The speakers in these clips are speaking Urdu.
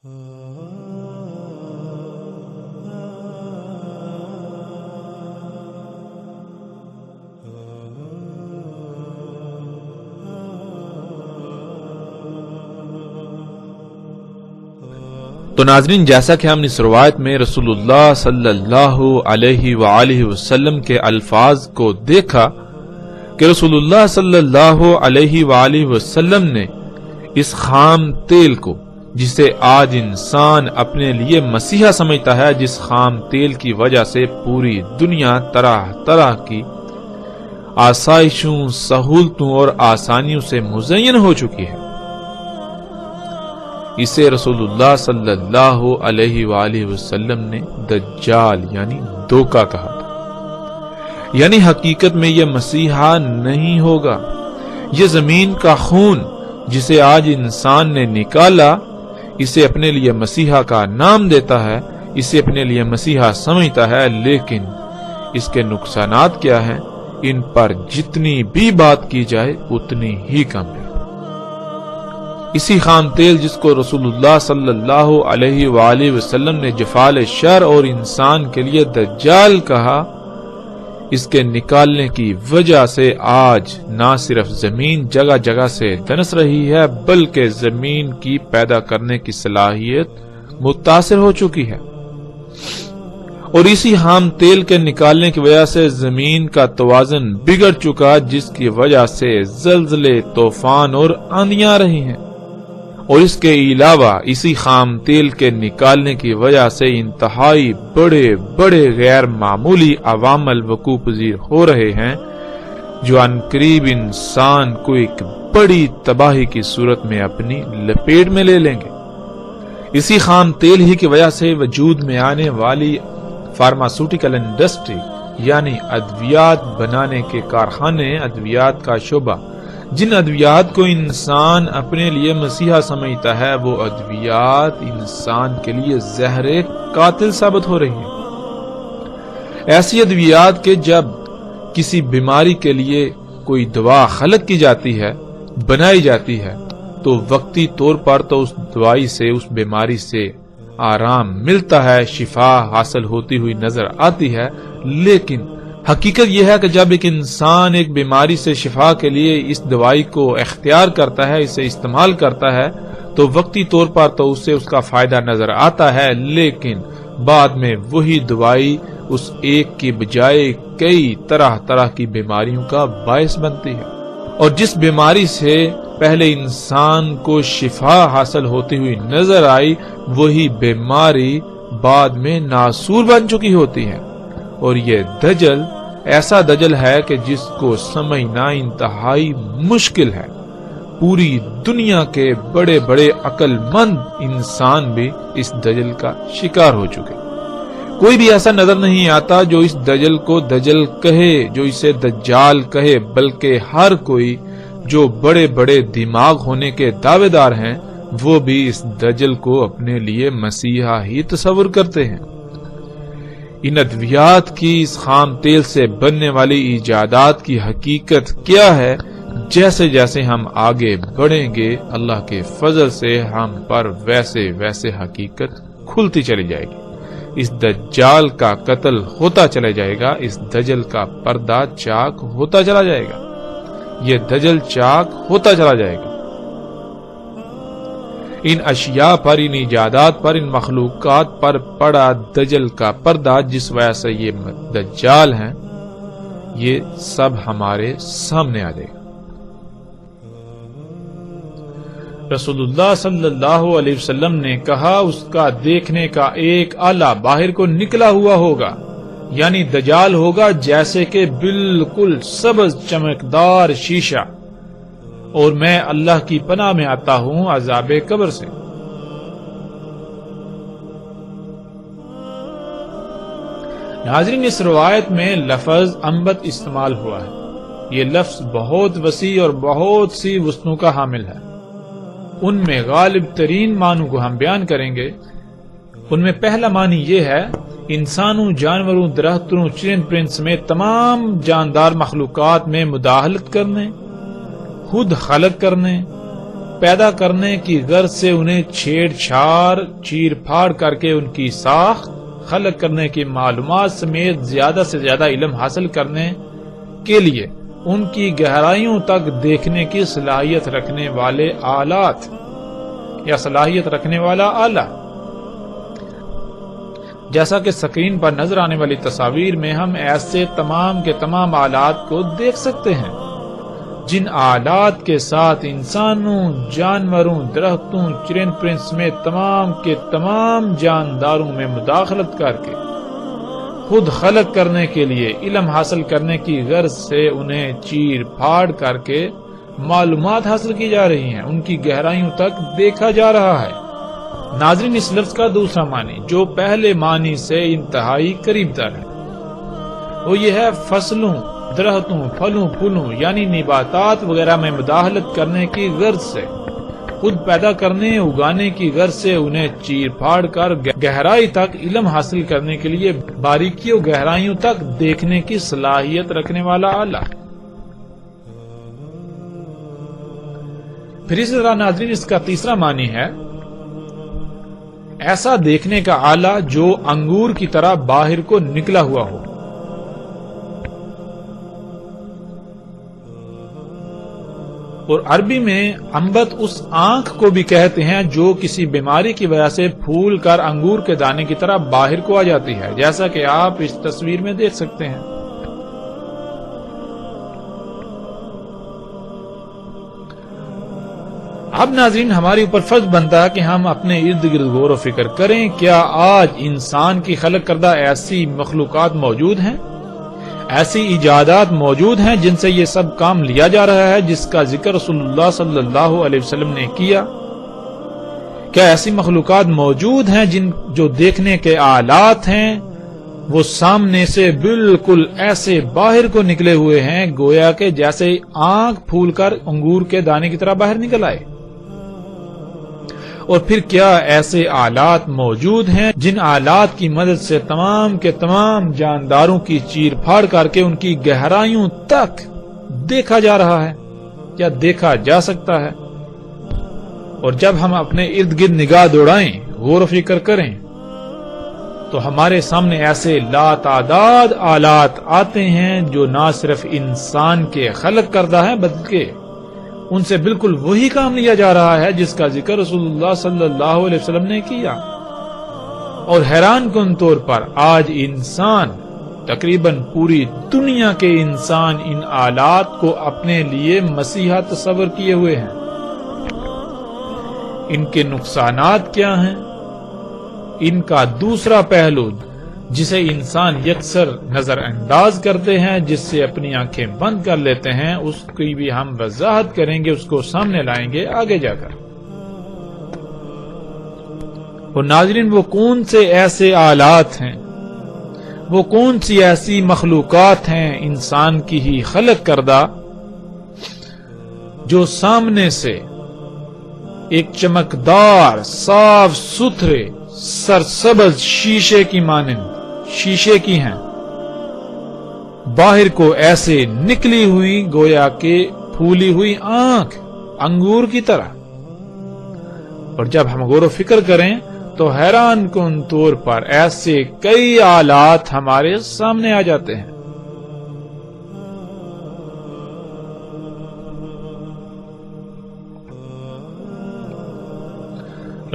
تو ناظرین، جیسا کہ ہم نے اس روایت میں رسول اللہ صلی اللہ علیہ وآلہ وسلم کے الفاظ کو دیکھا کہ رسول اللہ صلی اللہ علیہ وآلہ وسلم نے اس خام تیل کو، جسے آج انسان اپنے لیے مسیحا سمجھتا ہے، جس خام تیل کی وجہ سے پوری دنیا طرح طرح کی آسائشوں، سہولتوں اور آسانیوں سے مزین ہو چکی ہے، اسے رسول اللہ صلی اللہ علیہ وآلہ وسلم نے دجال یعنی دھوکہ کہا تھا۔ یعنی حقیقت میں یہ مسیحا نہیں ہوگا۔ یہ زمین کا خون جسے آج انسان نے نکالا، اسے اپنے لیے مسیحا کا نام دیتا ہے، اسے اپنے لیے مسیحا سمجھتا ہے، لیکن اس کے نقصانات کیا ہیں؟ ان پر جتنی بھی بات کی جائے اتنی ہی کم ہے۔ اسی خام تیل جس کو رسول اللہ صلی اللہ علیہ وآلہ وسلم نے جفال شر اور انسان کے لیے دجال کہا، اس کے نکالنے کی وجہ سے آج نہ صرف زمین جگہ جگہ سے دنس رہی ہے، بلکہ زمین کی پیدا کرنے کی صلاحیت متاثر ہو چکی ہے، اور اسی خام تیل کے نکالنے کی وجہ سے زمین کا توازن بگڑ چکا، جس کی وجہ سے زلزلے، طوفان اور آندیاں رہی ہیں، اور اس کے علاوہ اسی خام تیل کے نکالنے کی وجہ سے انتہائی بڑے بڑے غیر معمولی عوامل وقوع پذیر ہو رہے ہیں، جو عنقریب انسان کو ایک بڑی تباہی کی صورت میں اپنی لپیٹ میں لے لیں گے۔ اسی خام تیل ہی کی وجہ سے وجود میں آنے والی فارماسیوٹیکل انڈسٹری یعنی ادویات بنانے کے کارخانے، ادویات کا شعبہ، جن ادویات کو انسان اپنے لیے مسیحا سمجھتا ہے، وہ ادویات انسان کے لیے زہر قاتل ثابت ہو رہی ہیں۔ ایسی ادویات کہ جب کسی بیماری کے لیے کوئی دوا خلق کی جاتی ہے، بنائی جاتی ہے، تو وقتی طور پر تو اس دوائی سے، اس بیماری سے آرام ملتا ہے، شفا حاصل ہوتی ہوئی نظر آتی ہے، لیکن حقیقت یہ ہے کہ جب ایک انسان ایک بیماری سے شفا کے لیے اس دوائی کو اختیار کرتا ہے، اسے استعمال کرتا ہے، تو وقتی طور پر تو اسے اس کا فائدہ نظر آتا ہے، لیکن بعد میں وہی دوائی اس ایک کی بجائے کئی طرح طرح کی بیماریوں کا باعث بنتی ہے، اور جس بیماری سے پہلے انسان کو شفا حاصل ہوتی ہوئی نظر آئی، وہی بیماری بعد میں ناسور بن چکی ہوتی ہے۔ اور یہ دجل ایسا دجل ہے کہ جس کو سمجھنا انتہائی مشکل ہے۔ پوری دنیا کے بڑے بڑے عقل مند انسان بھی اس دجل کا شکار ہو چکے۔ کوئی بھی ایسا نظر نہیں آتا جو اس دجل کو دجل کہے، جو اسے دجال کہے، بلکہ ہر کوئی جو بڑے بڑے دماغ ہونے کے دعوے دار ہیں، وہ بھی اس دجل کو اپنے لیے مسیحا ہی تصور کرتے ہیں۔ ان ادویات کی، اس خام تیل سے بننے والی ایجادات کی حقیقت کیا ہے؟ جیسے جیسے ہم آگے بڑھیں گے، اللہ کے فضل سے ہم پر ویسے ویسے حقیقت کھلتی چلی جائے گی۔ اس دجال کا قتل ہوتا چلا جائے گا، اس دجل کا پردہ چاک ہوتا چلا جائے گا، یہ دجل چاک ہوتا چلا جائے گا۔ ان اشیاء پر، ان ایجادات پر، ان مخلوقات پر پڑا دجل کا پردہ، جس وجہ سے یہ دجال ہیں، یہ سب ہمارے سامنے آ جائے گا۔ رسول اللہ صلی اللہ علیہ وسلم نے کہا، اس کا دیکھنے کا ایک آلہ باہر کو نکلا ہوا ہوگا، یعنی دجال ہوگا جیسے کہ بالکل سبز چمکدار شیشہ، اور میں اللہ کی پناہ میں آتا ہوں عذاب قبر سے۔ ناظرین، اس روایت میں لفظ انبت استعمال ہوا ہے۔ یہ لفظ بہت وسیع اور بہت سی وسعتوں کا حامل ہے۔ ان میں غالب ترین معنوں کو ہم بیان کریں گے۔ ان میں پہلا معنی یہ ہے، انسانوں، جانوروں، درختوں، چرند پرند سمیت تمام جاندار مخلوقات میں مداخلت کرنے، خود خلق کرنے، پیدا کرنے کی غرض سے انہیں چھیڑ چھاڑ چیر پھاڑ کر کے ان کی ساخت، خلق کرنے کی معلومات سمیت زیادہ سے زیادہ علم حاصل کرنے کے لیے ان کی گہرائیوں تک دیکھنے کی صلاحیت رکھنے والے آلات یا صلاحیت رکھنے والا آلہ، جیسا کہ سکرین پر نظر آنے والی تصاویر میں ہم ایسے تمام کے تمام آلات کو دیکھ سکتے ہیں جن آلات کے ساتھ انسانوں، جانوروں، درختوں، چرند پرند سمیت تمام کے تمام جانداروں میں مداخلت کر کے خود خلق کرنے کے لیے علم حاصل کرنے کی غرض سے انہیں چیر پھاڑ کر کے معلومات حاصل کی جا رہی ہیں، ان کی گہرائیوں تک دیکھا جا رہا ہے۔ ناظرین، اس لفظ کا دوسرا معنی جو پہلے معنی سے انتہائی قریب تر ہے وہ یہ ہے فصلوں، درختوں، پھلوں پھولوں یعنی نباتات وغیرہ میں مداخلت کرنے کی غرض سے، خود پیدا کرنے اگانے کی غرض سے انہیں چیر پھاڑ کر گہرائی تک علم حاصل کرنے کے لیے باریکیوں گہرائیوں تک دیکھنے کی صلاحیت رکھنے والا آلہ۔ پھر اسی طرح ناظرین اس کا تیسرا معنی ہے ایسا دیکھنے کا آلہ جو انگور کی طرح باہر کو نکلا ہوا ہو۔ اور عربی میں انبت اس آنکھ کو بھی کہتے ہیں جو کسی بیماری کی وجہ سے پھول کر انگور کے دانے کی طرح باہر کو آ جاتی ہے، جیسا کہ آپ اس تصویر میں دیکھ سکتے ہیں۔ اب ناظرین ہمارے اوپر فرض بنتا ہے کہ ہم اپنے ارد گرد غور و فکر کریں، کیا آج انسان کی خلق کردہ ایسی مخلوقات موجود ہیں، ایسی ایجادات موجود ہیں جن سے یہ سب کام لیا جا رہا ہے جس کا ذکر رسول اللہ صلی اللہ علیہ وسلم نے کیا؟ کیا ایسی مخلوقات موجود ہیں جو دیکھنے کے آلات ہیں وہ سامنے سے بالکل ایسے باہر کو نکلے ہوئے ہیں گویا کہ جیسے آنکھ پھول کر انگور کے دانے کی طرح باہر نکل آئے؟ اور پھر کیا ایسے آلات موجود ہیں جن آلات کی مدد سے تمام کے تمام جانداروں کی چیر پھاڑ کر کے ان کی گہرائیوں تک دیکھا جا رہا ہے یا دیکھا جا سکتا ہے؟ اور جب ہم اپنے ارد گرد نگاہ دوڑائیں، غور و فکر کریں تو ہمارے سامنے ایسے لاتعداد آلات آتے ہیں جو نہ صرف انسان کے خلق کردہ ہیں بلکہ ان سے بالکل وہی کام لیا جا رہا ہے جس کا ذکر رسول اللہ صلی اللہ علیہ وسلم نے کیا۔ اور حیران کن طور پر آج انسان، تقریباً پوری دنیا کے انسان ان آلات کو اپنے لیے مسیحا تصور کیے ہوئے ہیں۔ ان کے نقصانات کیا ہیں؟ ان کا دوسرا پہلو جسے انسان یکسر نظر انداز کرتے ہیں، جس سے اپنی آنکھیں بند کر لیتے ہیں، اس کی بھی ہم وضاحت کریں گے، اس کو سامنے لائیں گے آگے جا کر۔ اور ناظرین وہ کون سے ایسے آلات ہیں، وہ کون سی ایسی مخلوقات ہیں انسان کی ہی خلق کردہ جو سامنے سے ایک چمکدار صاف ستھرے سرسبز شیشے کی مانند شیشے کی ہیں، باہر کو ایسے نکلی ہوئی گویا کہ پھولی ہوئی آنکھ انگور کی طرح؟ اور جب ہم غور و فکر کریں تو حیران کن طور پر ایسے کئی آلات ہمارے سامنے آ جاتے ہیں۔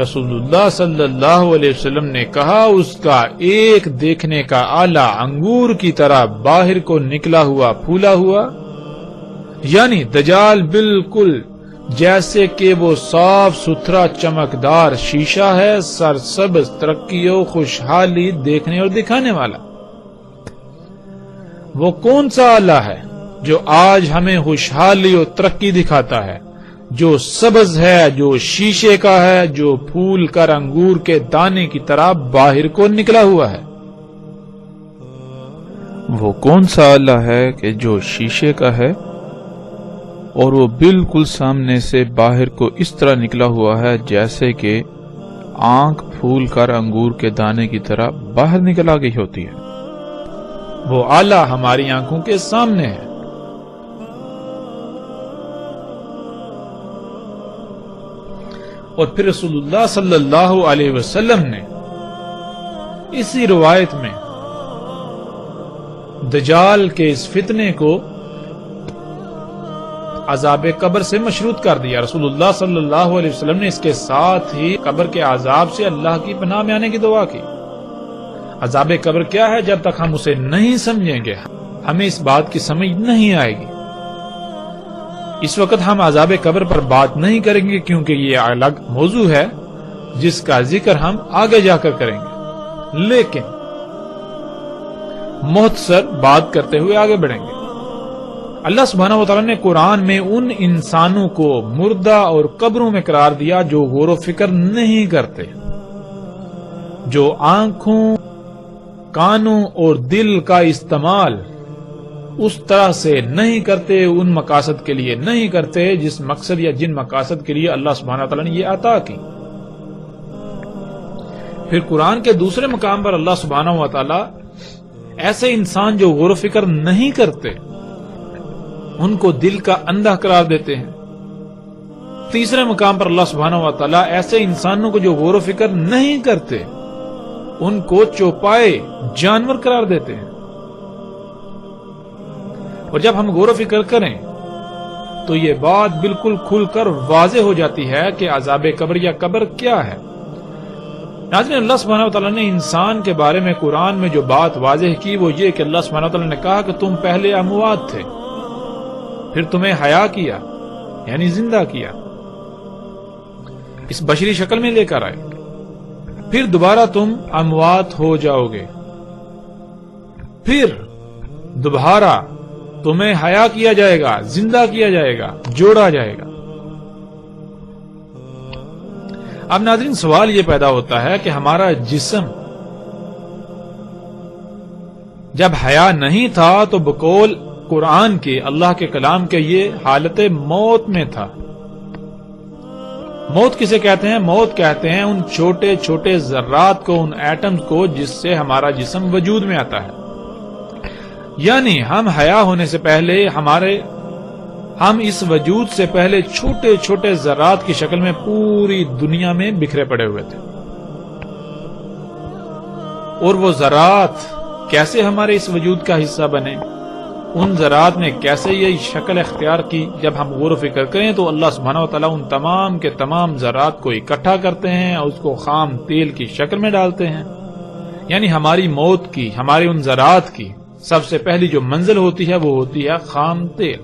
رسول اللہ صلی اللہ علیہ وسلم نے کہا اس کا ایک دیکھنے کا آلہ انگور کی طرح باہر کو نکلا ہوا پھولا ہوا، یعنی دجال بالکل جیسے کہ وہ صاف ستھرا چمکدار شیشہ ہے، سرسبز، ترقی و خوشحالی دیکھنے اور دکھانے والا۔ وہ کون سا آلہ ہے جو آج ہمیں خوشحالی اور ترقی دکھاتا ہے، جو سبز ہے، جو شیشے کا ہے، جو پھول کر انگور کے دانے کی طرح باہر کو نکلا ہوا ہے؟ وہ کون سا آلہ ہے کہ جو شیشے کا ہے اور وہ بالکل سامنے سے باہر کو اس طرح نکلا ہوا ہے جیسے کہ آنکھ پھول کر انگور کے دانے کی طرح باہر نکل آ گئی ہوتی ہے؟ وہ آلہ ہماری آنکھوں کے سامنے ہے۔ اور پھر رسول اللہ صلی اللہ علیہ وسلم نے اسی روایت میں دجال کے اس فتنے کو عذاب قبر سے مشروط کر دیا. رسول اللہ صلی اللہ علیہ وسلم نے اس کے ساتھ ہی قبر کے عذاب سے اللہ کی پناہ میں آنے کی دعا کی. عذاب قبر کیا ہے؟ جب تک ہم اسے نہیں سمجھیں گے ہمیں اس بات کی سمجھ نہیں آئے گی. اس وقت ہم عذاب قبر پر بات نہیں کریں گے کیونکہ یہ الگ موضوع ہے جس کا ذکر ہم آگے جا کر کریں گے، لیکن مختصر بات کرتے ہوئے آگے بڑھیں گے. اللہ سبحانہ وتعالی نے قرآن میں ان انسانوں کو مردہ اور قبروں میں قرار دیا جو غور و فکر نہیں کرتے، جو آنکھوں، کانوں اور دل کا استعمال اس طرح سے نہیں کرتے، ان مقاصد کے لیے نہیں کرتے جس مقصد یا جن مقاصد کے لیے اللہ سبحانہ وتعالی نے یہ عطا کی. پھر قرآن کے دوسرے مقام پر اللہ سبحانہ وتعالی ایسے انسان جو غور و فکر نہیں کرتے ان کو دل کا اندھا قرار دیتے ہیں. تیسرے مقام پر اللہ سبحانہ وتعالی ایسے انسانوں کو جو غور و فکر نہیں کرتے ان کو چوپائے جانور قرار دیتے ہیں. اور جب ہم غور و فکر کریں تو یہ بات بالکل کھل کر واضح ہو جاتی ہے کہ عذاب قبر یا قبر کیا ہے. ناظرین، اللہ سبحانہ وتعالی نے انسان کے بارے میں قرآن میں جو بات واضح کی وہ یہ کہ اللہ سبحانہ وتعالی نے کہا کہ تم پہلے اموات تھے، پھر تمہیں حیا کیا یعنی زندہ کیا، اس بشری شکل میں لے کر آئے، پھر دوبارہ تم اموات ہو جاؤ گے، پھر دوبارہ تمہیں حیا کیا جائے گا، زندہ کیا جائے گا، جوڑا جائے گا. اب ناظرین سوال یہ پیدا ہوتا ہے کہ ہمارا جسم جب حیا نہیں تھا تو بقول قرآن کے، اللہ کے کلام کے، یہ حالت موت میں تھا. موت کسے کہتے ہیں؟ موت کہتے ہیں ان چھوٹے چھوٹے ذرات کو، ان ایٹمز کو جس سے ہمارا جسم وجود میں آتا ہے. یعنی ہم حیا ہونے سے پہلے ہم اس وجود سے پہلے چھوٹے چھوٹے ذرات کی شکل میں پوری دنیا میں بکھرے پڑے ہوئے تھے. اور وہ ذرات کیسے ہمارے اس وجود کا حصہ بنے، ان ذرات نے کیسے یہ شکل اختیار کی، جب ہم غور و فکر کریں تو اللہ سبحانہ وتعالی ان تمام کے تمام ذرات کو اکٹھا کرتے ہیں اور اس کو خام تیل کی شکل میں ڈالتے ہیں. یعنی ہماری موت کی، ہمارے ان ذرات کی سب سے پہلی جو منزل ہوتی ہے وہ ہوتی ہے خام تیل.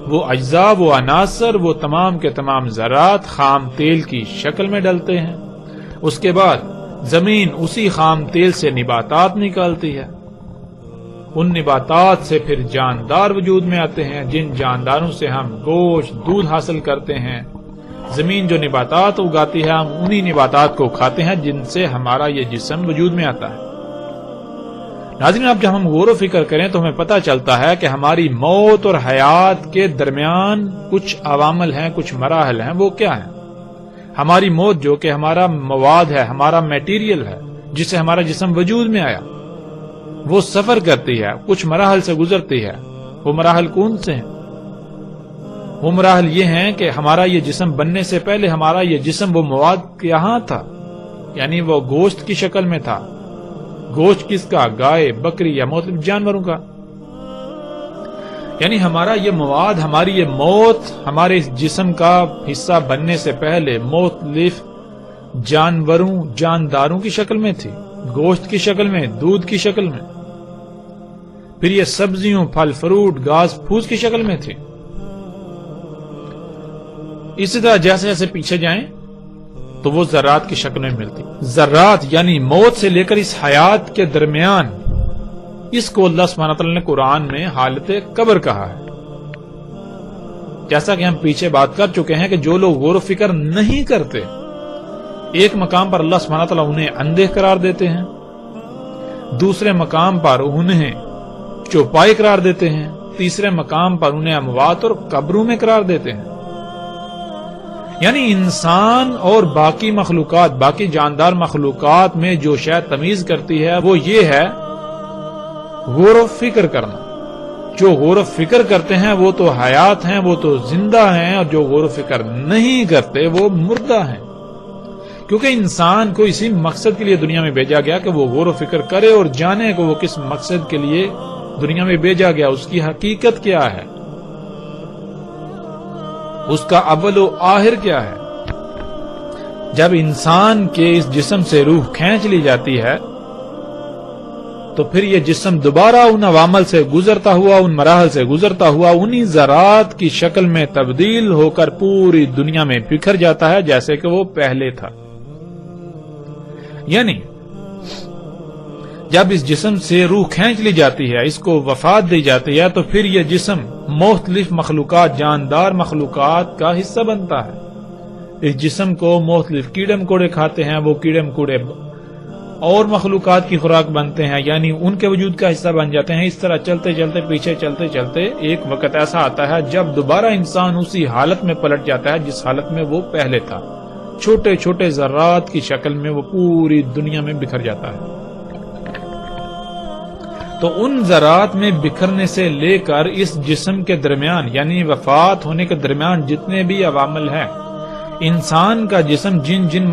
وہ اجزاء، وہ عناصر، وہ تمام کے تمام ذرات خام تیل کی شکل میں ڈلتے ہیں. اس کے بعد زمین اسی خام تیل سے نباتات نکالتی ہے، ان نباتات سے پھر جاندار وجود میں آتے ہیں، جن جانداروں سے ہم گوشت، دودھ حاصل کرتے ہیں. زمین جو نباتات اگاتی ہے ہم انہی نباتات کو کھاتے ہیں جن سے ہمارا یہ جسم وجود میں آتا ہے. ناظرین، اب جب ہم غور و فکر کریں تو ہمیں پتہ چلتا ہے کہ ہماری موت اور حیات کے درمیان کچھ عوامل ہیں، کچھ مراحل ہیں. وہ کیا ہیں؟ ہماری موت جو کہ ہمارا مواد ہے، ہمارا میٹیریل ہے جس سے ہمارا جسم وجود میں آیا، وہ سفر کرتی ہے، کچھ مراحل سے گزرتی ہے. وہ مراحل کون سے ہیں؟ وہ مراحل یہ ہیں کہ ہمارا یہ جسم بننے سے پہلے ہمارا یہ جسم وہ مواد کہاں تھا، یعنی وہ گوشت کی شکل میں تھا. گوشت کس کا؟ گائے، بکری یا مختلف جانوروں کا. یعنی ہمارا یہ مواد، ہماری یہ موت ہمارے اس جسم کا حصہ بننے سے پہلے مختلف جانوروں، جانداروں کی شکل میں تھی، گوشت کی شکل میں، دودھ کی شکل میں. پھر یہ سبزیوں، پھل فروٹ، گھاس پھوس کی شکل میں تھی. اسی طرح جیسے جیسے پیچھے جائیں تو وہ ذرات کی شکل میں ملتی. ذرات یعنی موت سے لے کر اس حیات کے درمیان، اس کو اللہ سبحانہ تعالی نے قرآن میں حالت قبر کہا ہے. جیسا کہ ہم پیچھے بات کر چکے ہیں کہ جو لوگ غور و فکر نہیں کرتے، ایک مقام پر اللہ سبحانہ تعالی انہیں اندھے قرار دیتے ہیں، دوسرے مقام پر انہیں چوپائے قرار دیتے ہیں، تیسرے مقام پر انہیں اموات اور قبروں میں قرار دیتے ہیں. یعنی انسان اور باقی مخلوقات، باقی جاندار مخلوقات میں جو شے تمیز کرتی ہے وہ یہ ہے غور و فکر کرنا. جو غور و فکر کرتے ہیں وہ تو حیات ہیں، وہ تو زندہ ہیں، اور جو غور و فکر نہیں کرتے وہ مردہ ہیں، کیونکہ انسان کو اسی مقصد کے لیے دنیا میں بھیجا گیا کہ وہ غور و فکر کرے اور جانے کہ وہ کس مقصد کے لیے دنیا میں بھیجا گیا، اس کی حقیقت کیا ہے، اس کا اول و آخر کیا ہے۔ جب انسان کے اس جسم سے روح کھینچ لی جاتی ہے تو پھر یہ جسم دوبارہ ان عوامل سے گزرتا ہوا، ان مراحل سے گزرتا ہوا، انہی ذرات کی شکل میں تبدیل ہو کر پوری دنیا میں بکھر جاتا ہے جیسے کہ وہ پہلے تھا۔ یعنی جب اس جسم سے روح کھینچ لی جاتی ہے، اس کو وفات دی جاتی ہے، تو پھر یہ جسم مختلف مخلوقات، جاندار مخلوقات کا حصہ بنتا ہے۔ اس جسم کو مختلف کیڑے مکوڑے کھاتے ہیں، وہ کیڑے مکوڑے اور مخلوقات کی خوراک بنتے ہیں، یعنی ان کے وجود کا حصہ بن جاتے ہیں۔ اس طرح چلتے چلتے پیچھے چلتے چلتے ایک وقت ایسا آتا ہے جب دوبارہ انسان اسی حالت میں پلٹ جاتا ہے جس حالت میں وہ پہلے تھا، چھوٹے چھوٹے ذرات کی شکل میں وہ پوری دنیا میں بکھر جاتا ہے۔ تو ان ذرات میں بکھرنے سے لے کر اس جسم کے درمیان، یعنی وفات ہونے کے درمیان جتنے بھی عوامل ہیں، انسان کا جسم جن جن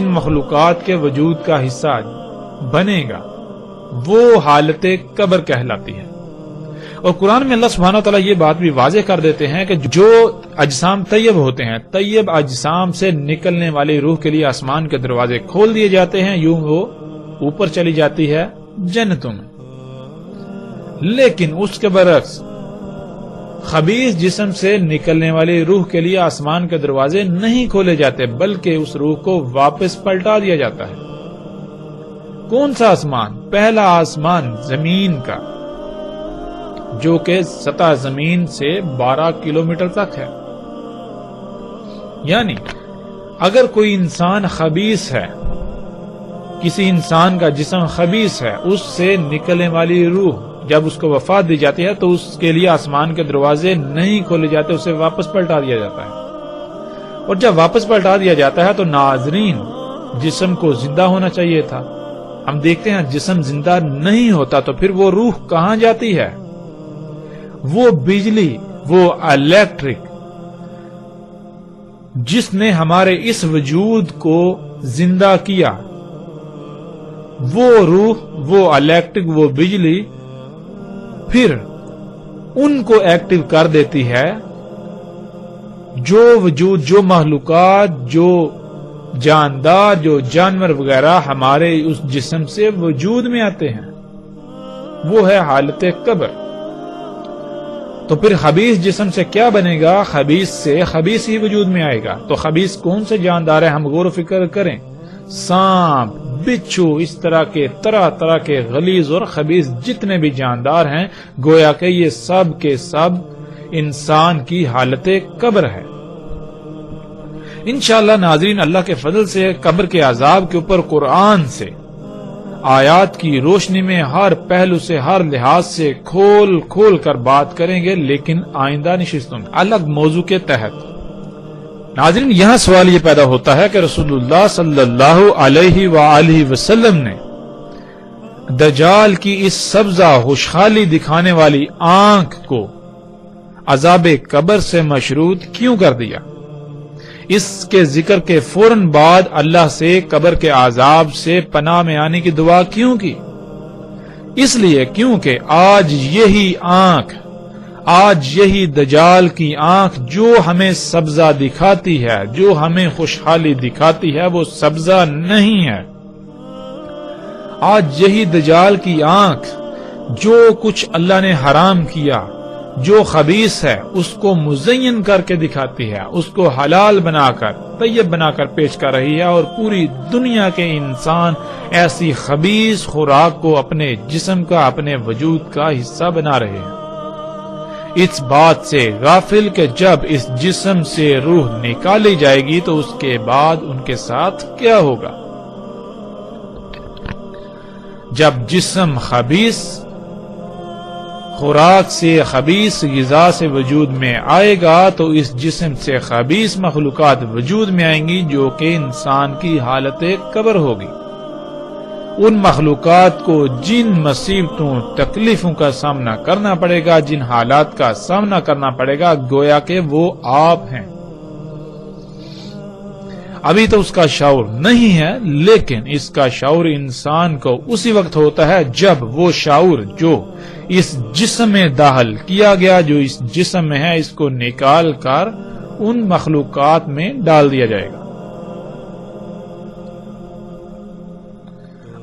مخلوقات کے وجود کا حصہ بنے گا وہ حالت قبر کہلاتی ہے۔ اور قرآن میں اللہ سبحانہ وتعالی یہ بات بھی واضح کر دیتے ہیں کہ جو اجسام طیب ہوتے ہیں، طیب اجسام سے نکلنے والی روح کے لیے آسمان کے دروازے کھول دیے جاتے ہیں، یوں وہ اوپر چلی جاتی ہے جنتوں میں۔ لیکن اس کے برعکس خبیث جسم سے نکلنے والی روح کے لیے آسمان کے دروازے نہیں کھولے جاتے، بلکہ اس روح کو واپس پلٹا دیا جاتا ہے۔ کون سا آسمان؟ پہلا آسمان زمین کا، جو کہ سطح زمین سے 12 کلومیٹر تک ہے۔ یعنی اگر کوئی انسان خبیث ہے، کسی انسان کا جسم خبیث ہے، اس سے نکلنے والی روح جب اس کو وفات دی جاتی ہے تو اس کے لیے آسمان کے دروازے نہیں کھولے جاتے، اسے واپس پلٹا دیا جاتا ہے۔ اور جب واپس پلٹا دیا جاتا ہے تو ناظرین، جسم کو زندہ ہونا چاہیے تھا، ہم دیکھتے ہیں جسم زندہ نہیں ہوتا، تو پھر وہ روح کہاں جاتی ہے؟ وہ بجلی، وہ الیکٹرک جس نے ہمارے اس وجود کو زندہ کیا، وہ روح، وہ الیکٹرک، وہ بجلی پھر ان کو ایکٹیو کر دیتی ہے، جو وجود، جو مخلوقات، جو جاندار، جو جانور وغیرہ ہمارے اس جسم سے وجود میں آتے ہیں، وہ ہے حالت قبر۔ تو پھر خبیث جسم سے کیا بنے گا؟ خبیث سے خبیث ہی وجود میں آئے گا۔ تو خبیث کون سے جاندار ہیں؟ ہم غور و فکر کریں، سانپ، بچھو، اس طرح طرح کے غلیظ اور خبیث جتنے بھی جاندار ہیں، گویا کہ یہ سب کے سب انسان کی حالت قبر ہے۔ انشاءاللہ ناظرین، اللہ کے فضل سے قبر کے عذاب کے اوپر قرآن سے، آیات کی روشنی میں ہر پہلو سے، ہر لحاظ سے کھول کر بات کریں گے، لیکن آئندہ نشستوں میں الگ موضوع کے تحت۔ ناظرین، یہاں سوال یہ پیدا ہوتا ہے کہ رسول اللہ صلی اللہ علیہ وآلہ وسلم نے دجال کی اس سبزہ خوشحالی دکھانے والی آنکھ کو عذاب قبر سے مشروط کیوں کر دیا؟ اس کے ذکر کے فوراً بعد اللہ سے قبر کے عذاب سے پناہ میں آنے کی دعا کیوں کی؟ اس لیے کیونکہ آج یہی دجال کی آنکھ جو ہمیں سبزہ دکھاتی ہے، جو ہمیں خوشحالی دکھاتی ہے، وہ سبزہ نہیں ہے۔ آج یہی دجال کی آنکھ جو کچھ اللہ نے حرام کیا، جو خبیث ہے، اس کو مزین کر کے دکھاتی ہے، اس کو حلال بنا کر، طیب بنا کر پیش کر رہی ہے، اور پوری دنیا کے انسان ایسی خبیث خوراک کو اپنے جسم کا، اپنے وجود کا حصہ بنا رہے ہیں۔ اس بات سے غافل کہ جب اس جسم سے روح نکالی جائے گی تو اس کے بعد ان کے ساتھ کیا ہوگا۔ جب جسم خبیث خوراک سے، خبیث غذا سے وجود میں آئے گا تو اس جسم سے خبیث مخلوقات وجود میں آئیں گی، جو کہ انسان کی حالت قبر ہوگی۔ ان مخلوقات کو جن مصیبتوں تکلیفوں کا سامنا کرنا پڑے گا، جن حالات کا سامنا کرنا پڑے گا، گویا کہ وہ آپ ہیں۔ ابھی تو اس کا شعور نہیں ہے، لیکن اس کا شعور انسان کو اسی وقت ہوتا ہے جب وہ شعور جو اس جسم میں داخل کیا گیا، جو اس جسم میں ہے، اس کو نکال کر ان مخلوقات میں ڈال دیا جائے گا۔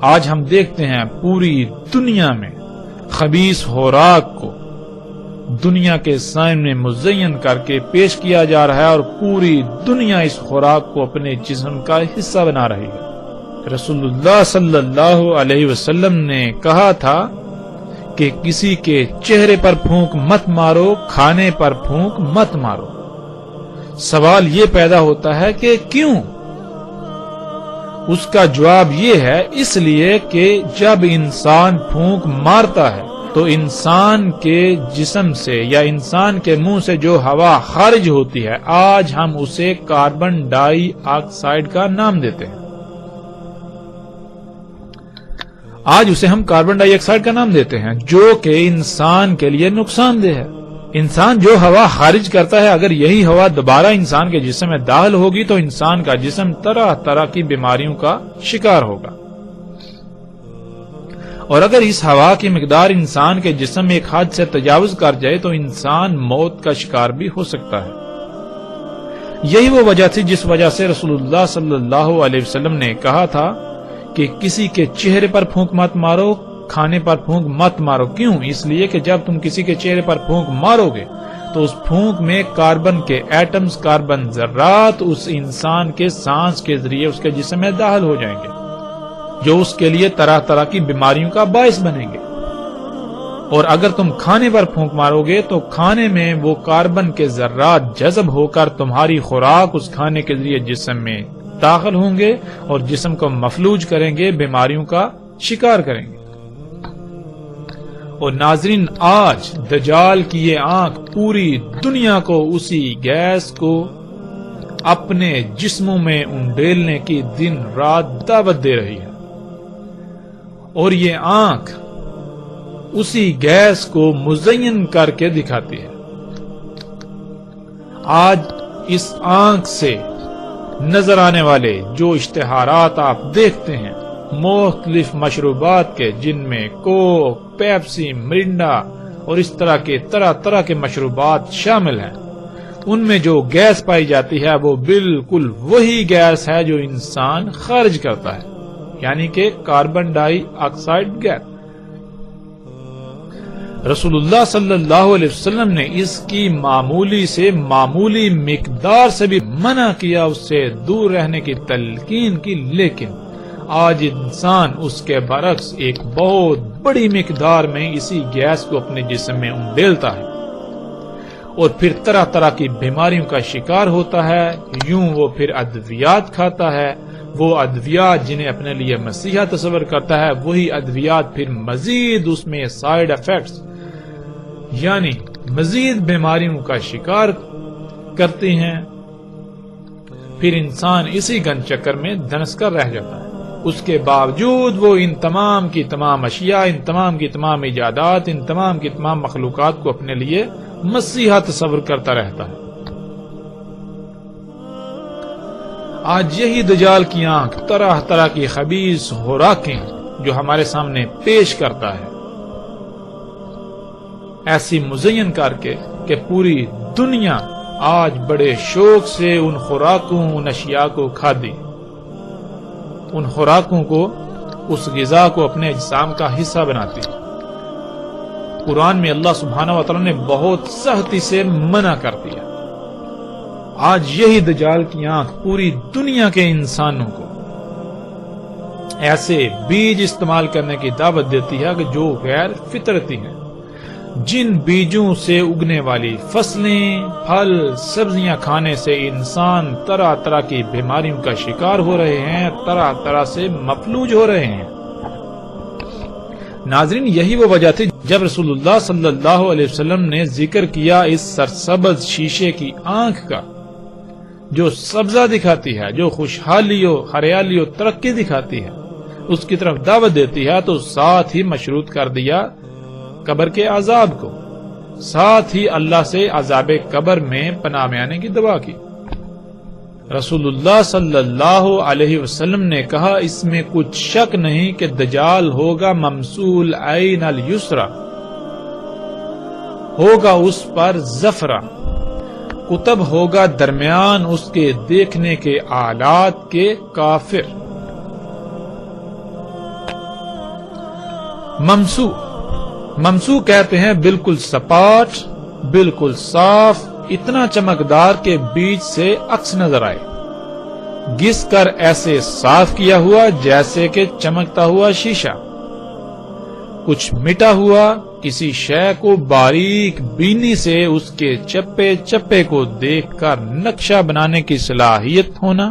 آج ہم دیکھتے ہیں پوری دنیا میں خبیث خوراک کو دنیا کے سامنے مزین کر کے پیش کیا جا رہا ہے، اور پوری دنیا اس خوراک کو اپنے جسم کا حصہ بنا رہی ہے۔ رسول اللہ صلی اللہ علیہ وسلم نے کہا تھا کہ کسی کے چہرے پر پھونک مت مارو، کھانے پر پھونک مت مارو۔ سوال یہ پیدا ہوتا ہے کہ کیوں؟ اس کا جواب یہ ہے، اس لیے کہ جب انسان پھونک مارتا ہے تو انسان کے جسم سے یا انسان کے منہ سے جو ہوا خارج ہوتی ہے، آج ہم اسے کاربن ڈائی آکسائڈ کا نام دیتے ہیں۔ آج اسے ہم کاربن ڈائی آکسائڈ کا نام دیتے ہیں، جو کہ انسان کے لیے نقصان دہ ہے۔ انسان جو ہوا خارج کرتا ہے، اگر یہی ہوا دوبارہ انسان کے جسم میں داخل ہوگی تو انسان کا جسم طرح طرح کی بیماریوں کا شکار ہوگا، اور اگر اس ہوا کی مقدار انسان کے جسم میں ایک حد سے تجاوز کر جائے تو انسان موت کا شکار بھی ہو سکتا ہے۔ یہی وہ وجہ تھی جس وجہ سے رسول اللہ صلی اللہ علیہ وسلم نے کہا تھا کہ کسی کے چہرے پر پھونک مت مارو، کھانے پر پھونک مت مارو۔ کیوں؟ اس لیے کہ جب تم کسی کے چہرے پر پھونک مارو گے تو اس پھونک میں کاربن کے ایٹمز، کاربن ذرات اس انسان کے سانس کے ذریعے اس کے جسم میں داخل ہو جائیں گے، جو اس کے لیے طرح طرح کی بیماریوں کا باعث بنیں گے۔ اور اگر تم کھانے پر پھونک مارو گے تو کھانے میں وہ کاربن کے ذرات جذب ہو کر تمہاری خوراک اس کھانے کے ذریعے جسم میں داخل ہوں گے اور جسم کو مفلوج کریں گے، بیماریوں کا شکار کریں گے۔ اور ناظرین، آج دجال کی یہ آنکھ پوری دنیا کو اسی گیس کو اپنے جسموں میں انڈیلنے کی دن رات دعوت دے رہی ہے، اور یہ آنکھ اسی گیس کو مزین کر کے دکھاتی ہے۔ آج اس آنکھ سے نظر آنے والے جو اشتہارات آپ دیکھتے ہیں مختلف مشروبات کے، جن میں کوک، پیپسی، مرنڈا اور اس طرح کے مشروبات شامل ہیں، ان میں جو گیس پائی جاتی ہے وہ بالکل وہی گیس ہے جو انسان خارج کرتا ہے، یعنی کہ کاربن ڈائی آکسائڈ گیس۔ رسول اللہ صلی اللہ علیہ وسلم نے اس کی معمولی سے معمولی مقدار سے بھی منع کیا، اس سے دور رہنے کی تلقین کی، لیکن آج انسان اس کے برعکس ایک بہت بڑی مقدار میں اسی گیس کو اپنے جسم میں انڈیلتا ہے، اور پھر طرح طرح کی بیماریوں کا شکار ہوتا ہے۔ یوں وہ پھر ادویات کھاتا ہے، وہ ادویات جنہیں اپنے لیے مسیحا تصور کرتا ہے، وہی ادویات پھر مزید اس میں سائیڈ ایفیکٹس یعنی مزید بیماریوں کا شکار کرتے ہیں۔ پھر انسان اسی گن چکر میں دھنس کر رہ جاتا ہے۔ اس کے باوجود وہ ان تمام کی تمام اشیاء، ان تمام کی تمام ایجادات، ان تمام کی تمام مخلوقات کو اپنے لیے مسیحا تصور کرتا رہتا ہے۔ آج یہی دجال کی آنکھ طرح طرح کی خبیث خوراکیں جو ہمارے سامنے پیش کرتا ہے، ایسی مزین کر کے کہ پوری دنیا آج بڑے شوق سے ان خوراکوں، ان اشیاء کو کھادی، ان خوراکوں کو، اس غذا کو اپنے اجسام کا حصہ بناتی۔ قرآن میں اللہ سبحانہ و تعالی نے بہت سختی سے منع کر دیا۔ آج یہی دجال کی آنکھ پوری دنیا کے انسانوں کو ایسے بیج استعمال کرنے کی دعوت دیتی ہے کہ جو غیر فطرتی ہیں، جن بیجوں سے اگنے والی فصلیں، پھل، سبزیاں کھانے سے انسان طرح طرح کی بیماریوں کا شکار ہو رہے ہیں، طرح طرح سے مفلوج ہو رہے ہیں۔ ناظرین، یہی وہ وجہ تھی جب رسول اللہ صلی اللہ علیہ وسلم نے ذکر کیا اس سرسبز شیشے کی آنکھ کا، جو سبزہ دکھاتی ہے، جو خوشحالی و ہریالی و ترقی دکھاتی ہے، اس کی طرف دعوت دیتی ہے تو ساتھ ہی مشروط کر دیا قبر کے عذاب کو، ساتھ ہی اللہ سے عذاب قبر میں پناہ میں آنے کی دعا کی۔ رسول اللہ صلی اللہ علیہ وسلم نے کہا اس میں کچھ شک نہیں کہ دجال ہوگا ممسول عین الیسرا، ہوگا اس پر زفرہ، قطب ہوگا درمیان اس کے دیکھنے کے آلات کے کافر۔ ممسو کہتے ہیں بالکل سپاٹ، بالکل صاف، اتنا چمکدار کے بیچ سے عکس نظر آئے، گھس کر ایسے صاف کیا ہوا جیسے کہ چمکتا ہوا شیشہ، کچھ مٹا ہوا، کسی شے کو باریک بینی سے اس کے چپے چپے کو دیکھ کر نقشہ بنانے کی صلاحیت ہونا،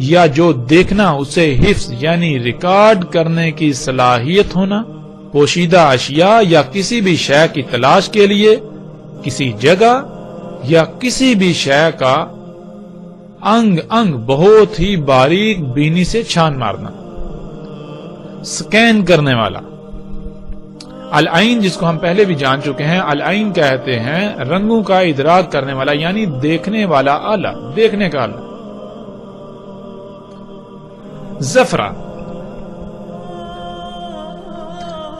یا جو دیکھنا اسے حفظ یعنی ریکارڈ کرنے کی صلاحیت ہونا، پوشیدہ اشیاء یا کسی بھی شے کی تلاش کے لیے کسی جگہ یا کسی بھی شے کا انگ انگ بہت ہی باریک بینی سے چھان مارنا، سکین کرنے والا۔ العین جس کو ہم پہلے بھی جان چکے ہیں، العین کہتے ہیں رنگوں کا ادراک کرنے والا یعنی دیکھنے والا آلہ، دیکھنے کا آلہ۔ زفرہ،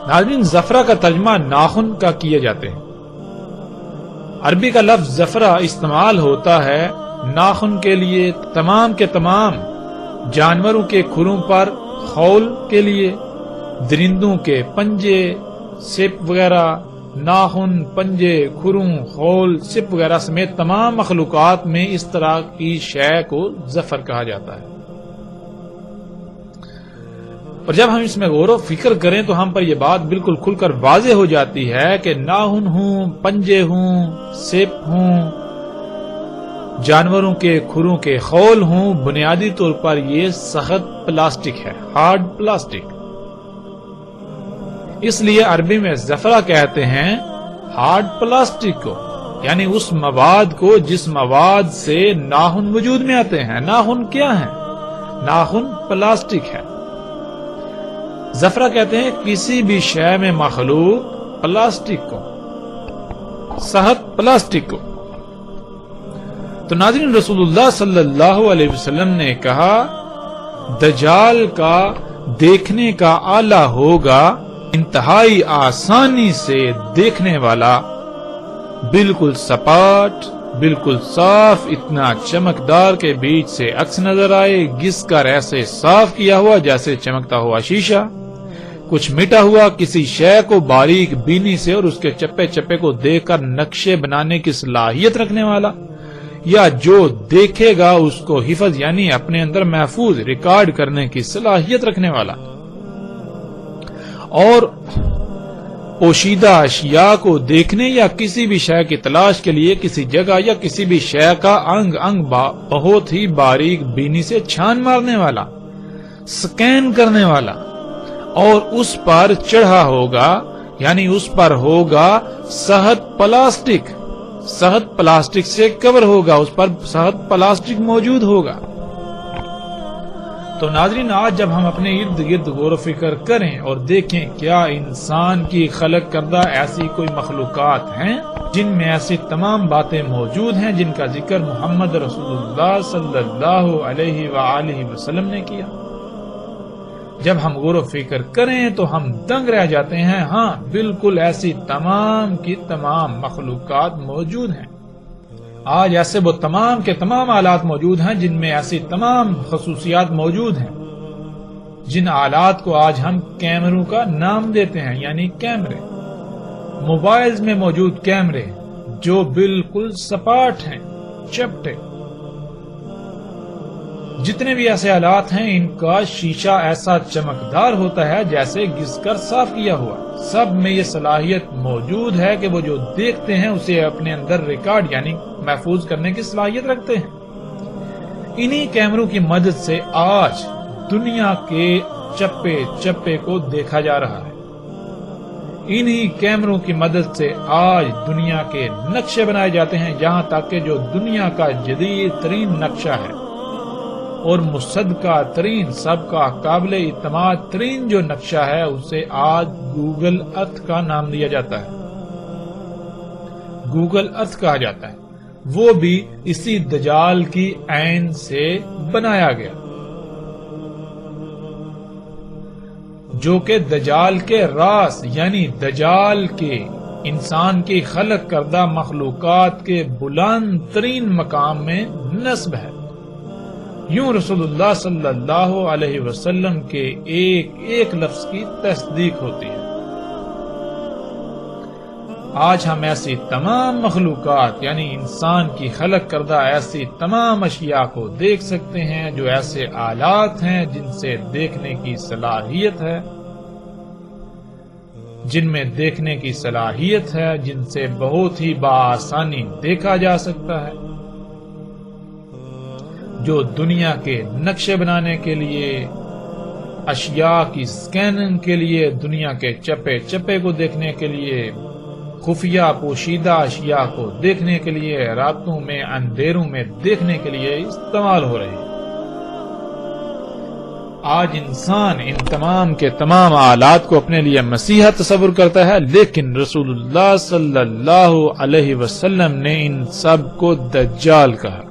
ناظرین زفرہ کا ترجمہ ناخن کا کیے جاتے ہیں۔ عربی کا لفظ زفرہ استعمال ہوتا ہے ناخن کے لیے، تمام کے تمام جانوروں کے کھروں پر خول کے لیے، درندوں کے پنجے، سپ وغیرہ، ناخن، پنجے، کھروں، خول، سپ وغیرہ سمیت تمام مخلوقات میں اس طرح کی شے کو زفر کہا جاتا ہے۔ اور جب ہم اس میں غور و فکر کریں تو ہم پر یہ بات بالکل کھل کر واضح ہو جاتی ہے کہ ناخن ہوں، پنجے ہوں، سپ ہوں، جانوروں کے کھروں کے خول ہوں، بنیادی طور پر یہ سخت پلاسٹک ہے، ہارڈ پلاسٹک۔ اس لیے عربی میں زفرہ کہتے ہیں ہارڈ پلاسٹک کو، یعنی اس مواد کو جس مواد سے ناخن وجود میں آتے ہیں۔ ناخن کیا ہے؟ ناخن پلاسٹک ہے۔ زفرہ کہتے ہیں کسی بھی شے میں مخلوق پلاسٹک کو، سخت پلاسٹک کو۔ تو ناظرین رسول اللہ صلی اللہ علیہ وسلم نے کہا دجال کا دیکھنے کا آلہ ہوگا انتہائی آسانی سے دیکھنے والا، بالکل سپاٹ، بالکل صاف، اتنا چمکدار کے بیچ سے عکس نظر آئے، گھس کر ایسے صاف کیا ہوا جیسے چمکتا ہوا شیشہ، کچھ مٹا ہوا، کسی شے کو باریک بینی سے اور اس کے چپے چپے کو دیکھ کر نقشے بنانے کی صلاحیت رکھنے والا، یا جو دیکھے گا اس کو حفظ یعنی اپنے اندر محفوظ ریکارڈ کرنے کی صلاحیت رکھنے والا، اور پوشیدہ اشیاء کو دیکھنے یا کسی بھی شے کی تلاش کے لیے کسی جگہ یا کسی بھی شے کا انگ انگ بہت ہی باریک بینی سے چھان مارنے والا، سکین کرنے والا، اور اس پر چڑھا ہوگا یعنی اس پر ہوگا سخت پلاسٹک، سخت پلاسٹک سے کور ہوگا، اس پر سخت پلاسٹک موجود ہوگا۔ تو ناظرین آج جب ہم اپنے ارد گرد غور و فکر کریں اور دیکھیں کیا انسان کی خلق کردہ ایسی کوئی مخلوقات ہیں جن میں ایسی تمام باتیں موجود ہیں جن کا ذکر محمد رسول اللہ صلی اللہ علیہ وآلہ وسلم نے کیا، جب ہم غور و فکر کریں تو ہم دنگ رہ جاتے ہیں۔ ہاں بالکل ایسی تمام کی تمام مخلوقات موجود ہیں۔ آج ایسے وہ تمام کے تمام آلات موجود ہیں جن میں ایسی تمام خصوصیات موجود ہیں جن آلات کو آج ہم کیمروں کا نام دیتے ہیں، یعنی کیمرے، موبائلز میں موجود کیمرے جو بالکل سپاٹ ہیں، چپٹے۔ جتنے بھی ایسے آلات ہیں ان کا شیشہ ایسا چمکدار ہوتا ہے جیسے گھس کر صاف کیا ہوا، سب میں یہ صلاحیت موجود ہے کہ وہ جو دیکھتے ہیں اسے اپنے اندر ریکارڈ یعنی محفوظ کرنے کی صلاحیت رکھتے ہیں۔ انہی کیمروں کی مدد سے آج دنیا کے چپے چپے کو دیکھا جا رہا ہے، انہی کیمروں کی مدد سے آج دنیا کے نقشے بنائے جاتے ہیں، جہاں تک کہ جو دنیا کا جدید ترین نقشہ ہے اور مصدقہ ترین، سب کا قابل اعتماد ترین جو نقشہ ہے اسے آج گوگل ارتھ کا نام دیا جاتا ہے، گوگل ارتھ کہا جاتا ہے، وہ بھی اسی دجال کی عین سے بنایا گیا، جو کہ دجال کے راس یعنی دجال کے انسان کی خلق کردہ مخلوقات کے بلند ترین مقام میں نصب ہے۔ یوں رسول اللہ صلی اللہ علیہ وسلم کے ایک ایک لفظ کی تصدیق ہوتی ہے۔ آج ہم ایسی تمام مخلوقات یعنی انسان کی خلق کردہ ایسی تمام اشیاء کو دیکھ سکتے ہیں جو ایسے آلات ہیں جن سے دیکھنے کی صلاحیت ہے، جن میں دیکھنے کی صلاحیت ہے، جن سے بہت ہی بآسانی دیکھا جا سکتا ہے، جو دنیا کے نقشے بنانے کے لیے، اشیاء کی سکیننگ کے لیے، دنیا کے چپے چپے کو دیکھنے کے لیے، خفیہ پوشیدہ اشیاء کو دیکھنے کے لیے، راتوں میں اندھیروں میں دیکھنے کے لیے استعمال ہو رہے ہیں۔ آج انسان ان تمام کے تمام آلات کو اپنے لیے مسیحا تصور کرتا ہے، لیکن رسول اللہ صلی اللہ علیہ وسلم نے ان سب کو دجال کہا۔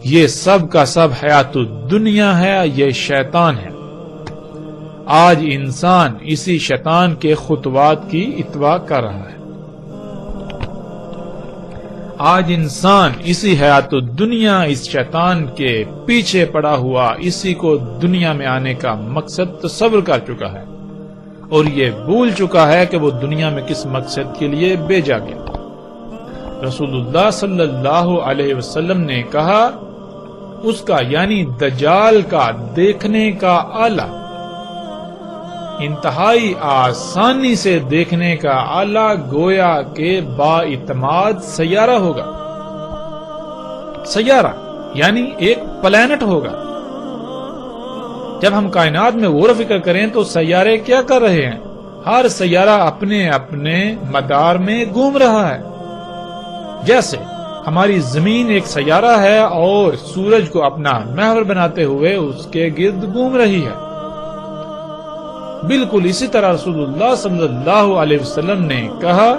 یہ سب کا سب حیات الدنیا ہے، یہ شیطان ہے۔ آج انسان اسی شیطان کے خطوات کی اتباع کر رہا ہے۔ آج انسان اسی حیات الدنیا، اس شیطان کے پیچھے پڑا ہوا، اسی کو دنیا میں آنے کا مقصد تصور کر چکا ہے، اور یہ بھول چکا ہے کہ وہ دنیا میں کس مقصد کے لیے بھیجا گیا۔ رسول اللہ صلی اللہ علیہ وسلم نے کہا اس کا یعنی دجال کا دیکھنے کا آلہ، انتہائی آسانی سے دیکھنے کا آلہ گویا کہ بااعتماد سیارہ ہوگا۔ سیارہ یعنی ایک پلانٹ ہوگا۔ جب ہم کائنات میں غور و فکر کریں تو سیارے کیا کر رہے ہیں؟ ہر سیارہ اپنے اپنے مدار میں گھوم رہا ہے۔ جیسے ہماری زمین ایک سیارہ ہے اور سورج کو اپنا محور بناتے ہوئے اس کے گرد گھوم رہی ہے، بالکل اسی طرح رسول اللہ صلی اللہ علیہ وسلم نے کہا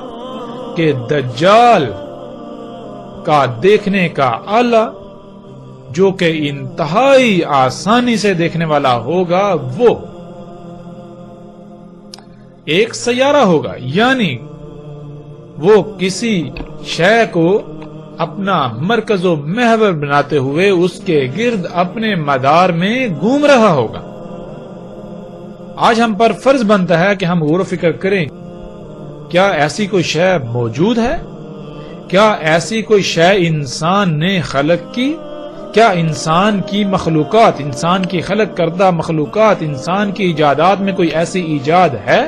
کہ دجال کا دیکھنے کا آلہ جو کہ انتہائی آسانی سے دیکھنے والا ہوگا وہ ایک سیارہ ہوگا، یعنی وہ کسی شے کو اپنا مرکز و محور بناتے ہوئے اس کے گرد اپنے مدار میں گھوم رہا ہوگا۔ آج ہم پر فرض بنتا ہے کہ ہم غور و فکر کریں، کیا ایسی کوئی شے موجود ہے؟ کیا ایسی کوئی شے انسان نے خلق کی؟ کیا انسان کی مخلوقات، انسان کی خلق کردہ مخلوقات، انسان کی ایجادات میں کوئی ایسی ایجاد ہے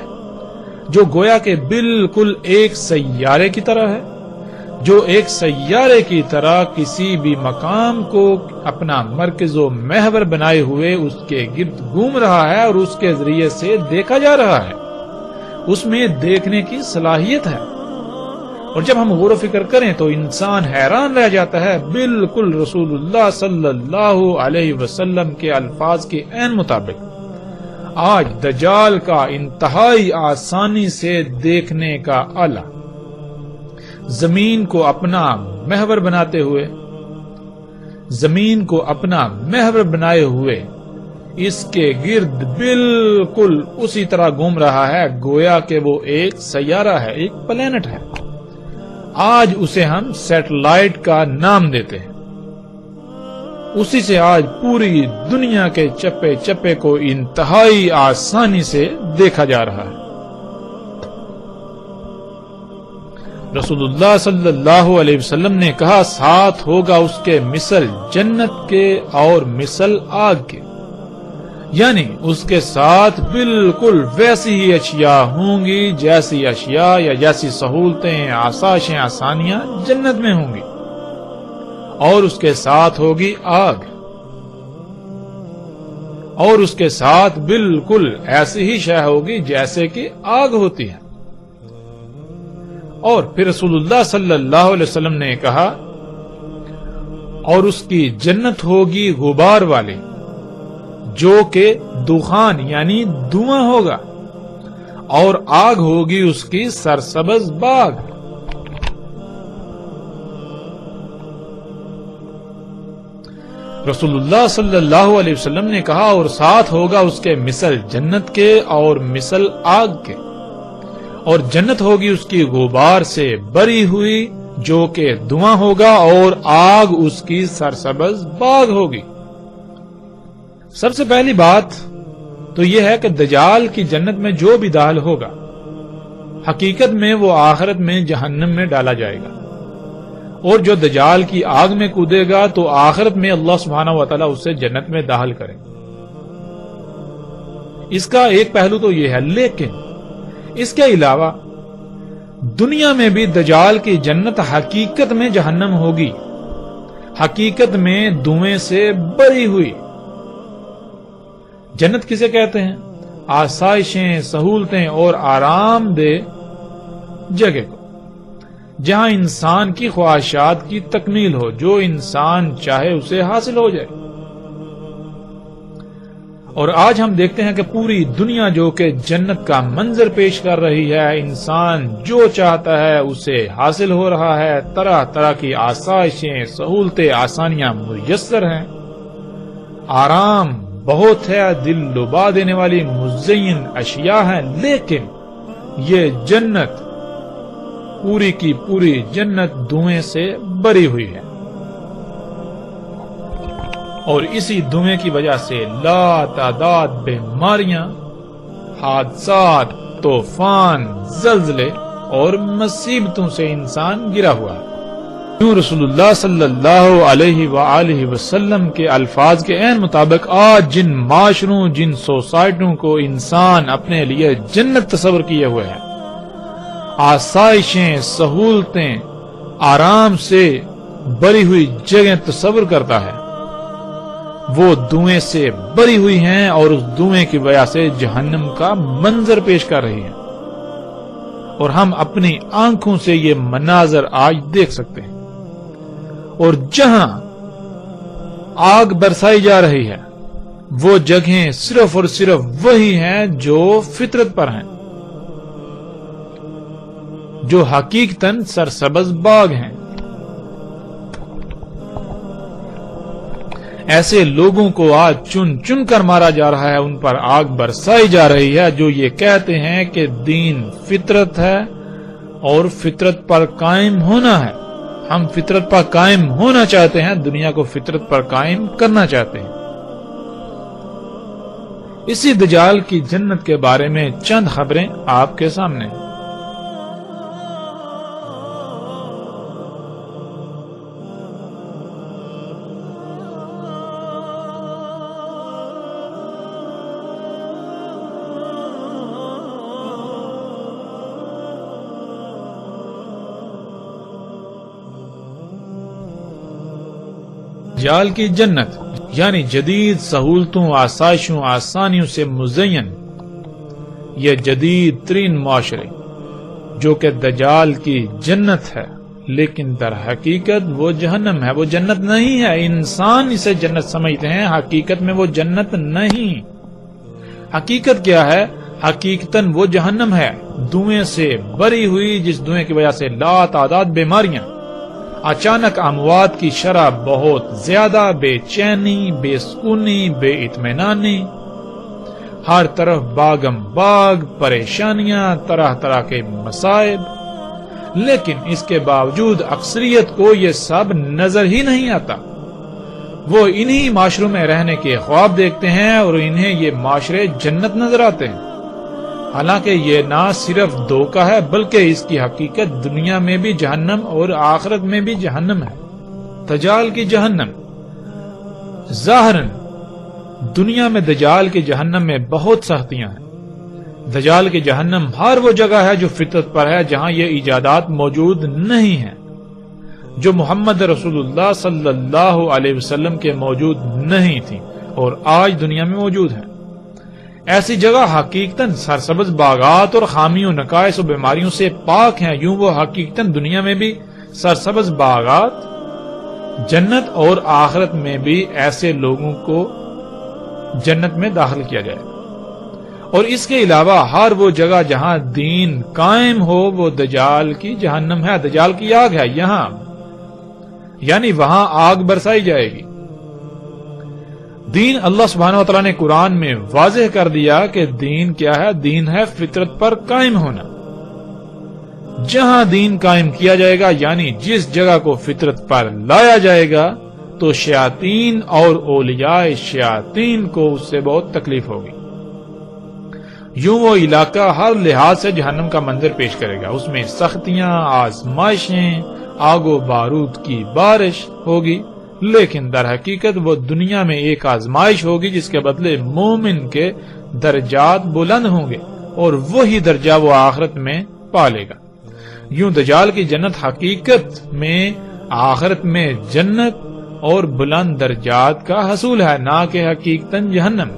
جو گویا کہ بالکل ایک سیارے کی طرح ہے، جو ایک سیارے کی طرح کسی بھی مقام کو اپنا مرکز و محور بنائے ہوئے اس کے گرد گھوم رہا ہے اور اس کے ذریعے سے دیکھا جا رہا ہے، اس میں دیکھنے کی صلاحیت ہے؟ اور جب ہم غور و فکر کریں تو انسان حیران رہ جاتا ہے، بالکل رسول اللہ صلی اللہ علیہ وسلم کے الفاظ کے عین مطابق آج دجال کا انتہائی آسانی سے دیکھنے کا آلہ، زمین کو اپنا محور بناتے ہوئے، زمین کو اپنا محور بنائے ہوئے اس کے گرد بالکل اسی طرح گھوم رہا ہے گویا کہ وہ ایک سیارہ ہے، ایک پلانٹ ہے۔ آج اسے ہم سیٹلائٹ کا نام دیتے ہیں۔ اسی سے آج پوری دنیا کے چپے چپے کو انتہائی آسانی سے دیکھا جا رہا ہے۔ رسول اللہ صلی اللہ علیہ وسلم نے کہا ساتھ ہوگا اس کے مثل جنت کے اور مثل آگ کے، یعنی اس کے ساتھ بالکل ویسی ہی اشیاء ہوں گی جیسی اشیاء یا جیسی سہولتیں، آسائشیں، آسانیاں جنت میں ہوں گی، اور اس کے ساتھ ہوگی آگ، اور اس کے ساتھ بالکل ایسی ہی شے ہوگی جیسے کہ آگ ہوتی ہے۔ اور پھر رسول اللہ صلی اللہ علیہ وسلم نے کہا اور اس کی جنت ہوگی غبار والی جو کہ دخان یعنی دھواں ہوگا، اور آگ ہوگی اس کی سرسبز باغ۔ رسول اللہ صلی اللہ علیہ وسلم نے کہا، اور ساتھ ہوگا اس کے مثل جنت کے اور مثل آگ کے، اور جنت ہوگی اس کی غبار سے بری ہوئی جو کہ دھواں ہوگا، اور آگ اس کی سرسبز باغ ہوگی۔ سب سے پہلی بات تو یہ ہے کہ دجال کی جنت میں جو بھی داخل ہوگا، حقیقت میں وہ آخرت میں جہنم میں ڈالا جائے گا، اور جو دجال کی آگ میں کودے گا تو آخرت میں اللہ سبحانہ و تعالیٰ اسے جنت میں داخل کرے گا۔ اس کا ایک پہلو تو یہ ہے، لیکن اس کے علاوہ دنیا میں بھی دجال کی جنت حقیقت میں جہنم ہوگی، حقیقت میں دھویں سے بری ہوئی۔ جنت کسے کہتے ہیں؟ آسائشیں، سہولتیں اور آرام دہ جگہ کو، جہاں انسان کی خواہشات کی تکمیل ہو، جو انسان چاہے اسے حاصل ہو جائے۔ اور آج ہم دیکھتے ہیں کہ پوری دنیا جو کہ جنت کا منظر پیش کر رہی ہے، انسان جو چاہتا ہے اسے حاصل ہو رہا ہے، طرح طرح کی آسائشیں، سہولتیں، آسانیاں میسر ہیں، آرام بہت ہے، دل لبا دینے والی مزین اشیاء ہیں، لیکن یہ جنت پوری کی پوری جنت دھویں سے بری ہوئی ہے، اور اسی دھویں کی وجہ سے لا تعداد بیماریاں، حادثات، طوفان، زلزلے اور مصیبتوں سے انسان گرا ہوا ہے۔ کیوں رسول اللہ صلی اللہ علیہ وآلہ وسلم کے الفاظ کے عین مطابق آج جن معاشروں، جن سوسائٹیوں کو انسان اپنے لیے جنت تصور کیے ہوئے ہیں، آسائشیں، سہولتیں، آرام سے بری ہوئی جگہ تصور کرتا ہے، وہ دھویں سے بری ہوئی ہیں، اور اس دھویں کی وجہ سے جہنم کا منظر پیش کر رہی ہیں، اور ہم اپنی آنکھوں سے یہ مناظر آج دیکھ سکتے ہیں۔ اور جہاں آگ برسائی جا رہی ہے وہ جگہیں صرف اور صرف وہی ہیں جو فطرت پر ہیں، جو حقیقتاً سرسبز باغ ہیں۔ ایسے لوگوں کو آج چن چن کر مارا جا رہا ہے، ان پر آگ برسائی جا رہی ہے جو یہ کہتے ہیں کہ دین فطرت ہے اور فطرت پر قائم ہونا ہے۔ ہم فطرت پر قائم ہونا چاہتے ہیں، دنیا کو فطرت پر قائم کرنا چاہتے ہیں۔ اسی دجال کی جنت کے بارے میں چند خبریں آپ کے سامنے ہیں۔ دجال کی جنت یعنی جدید سہولتوں، آسائشوں، آسانیوں سے مزین یہ جدید ترین معاشرے جو کہ دجال کی جنت ہے، لیکن در حقیقت وہ جہنم ہے، وہ جنت نہیں ہے۔ انسان اسے جنت سمجھتے ہیں، حقیقت میں وہ جنت نہیں۔ حقیقت کیا ہے؟ حقیقتاً وہ جہنم ہے، دھویں سے بری ہوئی، جس دھویں کی وجہ سے لا تعداد بیماریاں، اچانک اموات کی شرح بہت زیادہ، بے چینی، بے سکونی، بے اطمینانی، ہر طرف باغم باغ، پریشانیاں، طرح طرح کے مصائب، لیکن اس کے باوجود اکثریت کو یہ سب نظر ہی نہیں آتا۔ وہ انہی معاشروں میں رہنے کے خواب دیکھتے ہیں اور انہیں یہ معاشرے جنت نظر آتے ہیں، حالانکہ یہ نہ صرف دھوکہ ہے بلکہ اس کی حقیقت دنیا میں بھی جہنم اور آخرت میں بھی جہنم ہے۔ دجال کی جہنم ظاہراً دنیا میں دجال کی جہنم میں بہت سختیاں ہیں۔ دجال کی جہنم ہر وہ جگہ ہے جو فطرت پر ہے، جہاں یہ ایجادات موجود نہیں ہیں، جو محمد رسول اللہ صلی اللہ علیہ وسلم کے موجود نہیں تھی اور آج دنیا میں موجود ہیں۔ ایسی جگہ حقیقتاً سرسبز باغات اور خامیوں، نقائص و بیماریوں سے پاک ہیں۔ یوں وہ حقیقتاً دنیا میں بھی سرسبز باغات جنت اور آخرت میں بھی ایسے لوگوں کو جنت میں داخل کیا جائے گا، اور اس کے علاوہ ہر وہ جگہ جہاں دین قائم ہو وہ دجال کی جہنم ہے، دجال کی آگ ہے یہاں، یعنی وہاں آگ برسائی جائے گی۔ دین اللہ سبحانہ وتعالی نے قرآن میں واضح کر دیا کہ دین کیا ہے، دین ہے فطرت پر قائم ہونا۔ جہاں دین قائم کیا جائے گا یعنی جس جگہ کو فطرت پر لایا جائے گا تو شیاطین اور اولیاء شیاطین کو اس سے بہت تکلیف ہوگی۔ یوں وہ علاقہ ہر لحاظ سے جہنم کا منظر پیش کرے گا، اس میں سختیاں، آزمائشیں، آگ و بارود کی بارش ہوگی، لیکن در حقیقت وہ دنیا میں ایک آزمائش ہوگی جس کے بدلے مومن کے درجات بلند ہوں گے اور وہی درجہ وہ آخرت میں پالے گا۔ یوں دجال کی جنت حقیقت میں آخرت میں جنت اور بلند درجات کا حصول ہے، نہ کہ حقیقتاً جہنم۔